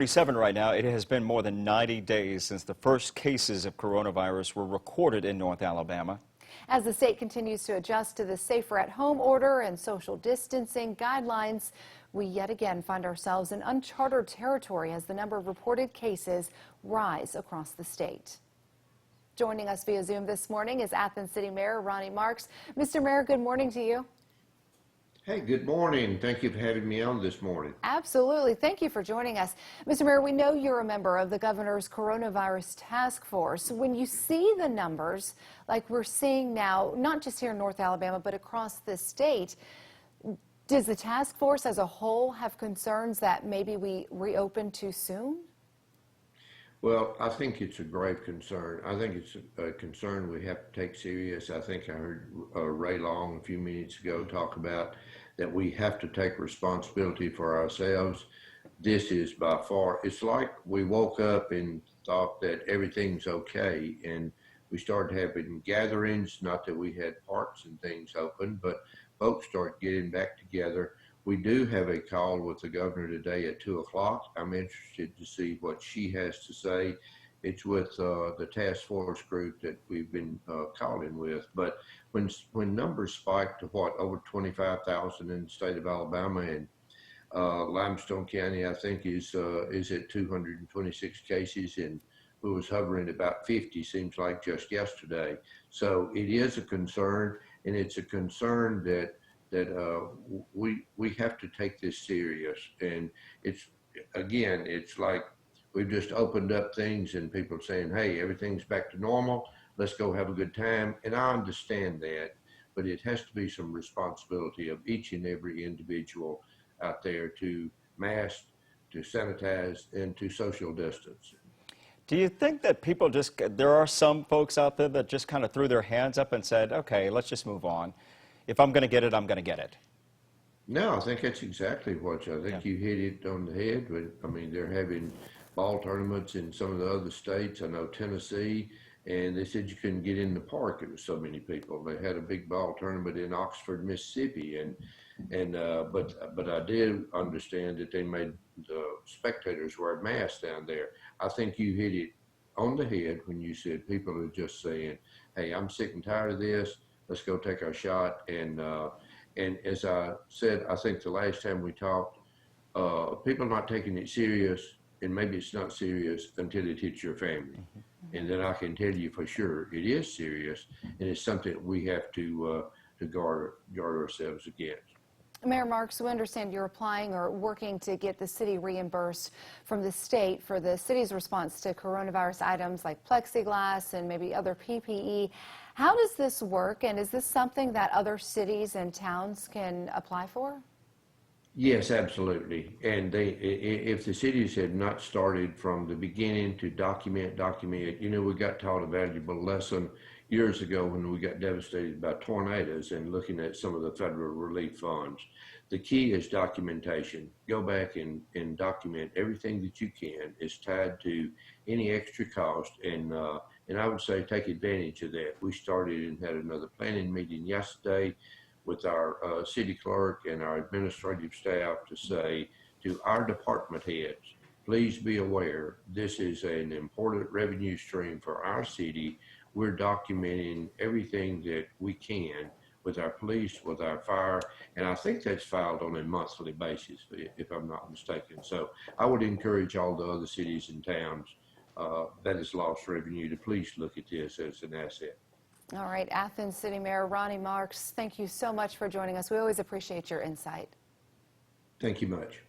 37 right now. It has been more than 90 days since the first cases of coronavirus were recorded in North Alabama. As the state continues to adjust to the safer at home order and social distancing guidelines, we yet again find ourselves in uncharted territory as the number of reported cases rise across the state. Joining us via Zoom this morning is Athens City Mayor Ronnie Marks. Mr. Mayor, good morning to you. Hey, good morning. Thank you for having me on this morning. Absolutely. Thank you for joining us. Mr. Mayor, we know you're a member of the governor's coronavirus task force. When you see the numbers like we're seeing now, not just here in North Alabama, but across the state, does the task force as a whole have concerns that maybe we reopen too soon? Well, I think it's a grave concern. I think it's a concern we have to take serious. I think I heard Ray Long a few minutes ago talk about that we have to take responsibility for ourselves. This is by far, it's like we woke up and thought that everything's okay, and we started having gatherings, not that we had parks and things open, but folks start getting back together. We do have a call with the governor today at 2 o'clock. I'm interested to see what she has to say. It's with the task force group that we've been calling with. But when numbers spike to what, over 25,000 in the state of Alabama, and Limestone County, I think, is at 226 cases, and we was hovering about 50, seems like just yesterday. So it is a concern, and it's a concern that we have to take this serious. And it's like we've just opened up things and people saying, hey, everything's back to normal, let's go have a good time. And I understand that, but it has to be some responsibility of each and every individual out there to mask, to sanitize, and to social distance. Do you think that people there are some folks out there that just kind of threw their hands up and said, okay, let's just move on. If I'm going to get it, I'm going to get it? No, I think that's exactly what I think you hit it on the head. I mean, they're having ball tournaments in some of the other states. I know Tennessee, and they said you couldn't get in the park. It was so many people. They had a big ball tournament in Oxford, Mississippi, but I did understand that they made the spectators wear masks down there. I think you hit it on the head when you said people are just saying, hey, I'm sick and tired of this. Let's go take our shot. And as I said, I think the last time we talked, people are not taking it serious, and maybe it's not serious until it hits your family. And then I can tell you for sure it is serious, and it's something we have to guard ourselves against. Mayor Marks, we understand you're applying or working to get the city reimbursed from the state for the city's response to coronavirus items like plexiglass and maybe other PPE. How does this work, and is this something that other cities and towns can apply for? Yes, absolutely. And if the cities had not started from the beginning to document, we got taught a valuable lesson years ago when we got devastated by tornadoes and looking at some of the federal relief funds. The key is documentation. Go back and document everything that you can. It's tied to any extra cost, and I would say take advantage of that. We started and had another planning meeting yesterday with our city clerk and our administrative staff to say to our department heads, please be aware this is an important revenue stream for our city. We're documenting everything that we can with our police, with our fire, and I think that's filed on a monthly basis, if I'm not mistaken. So I would encourage all the other cities and towns that has lost revenue to please look at this as an asset. All right, Athens City Mayor Ronnie Marks, thank you so much for joining us. We always appreciate your insight. Thank you much.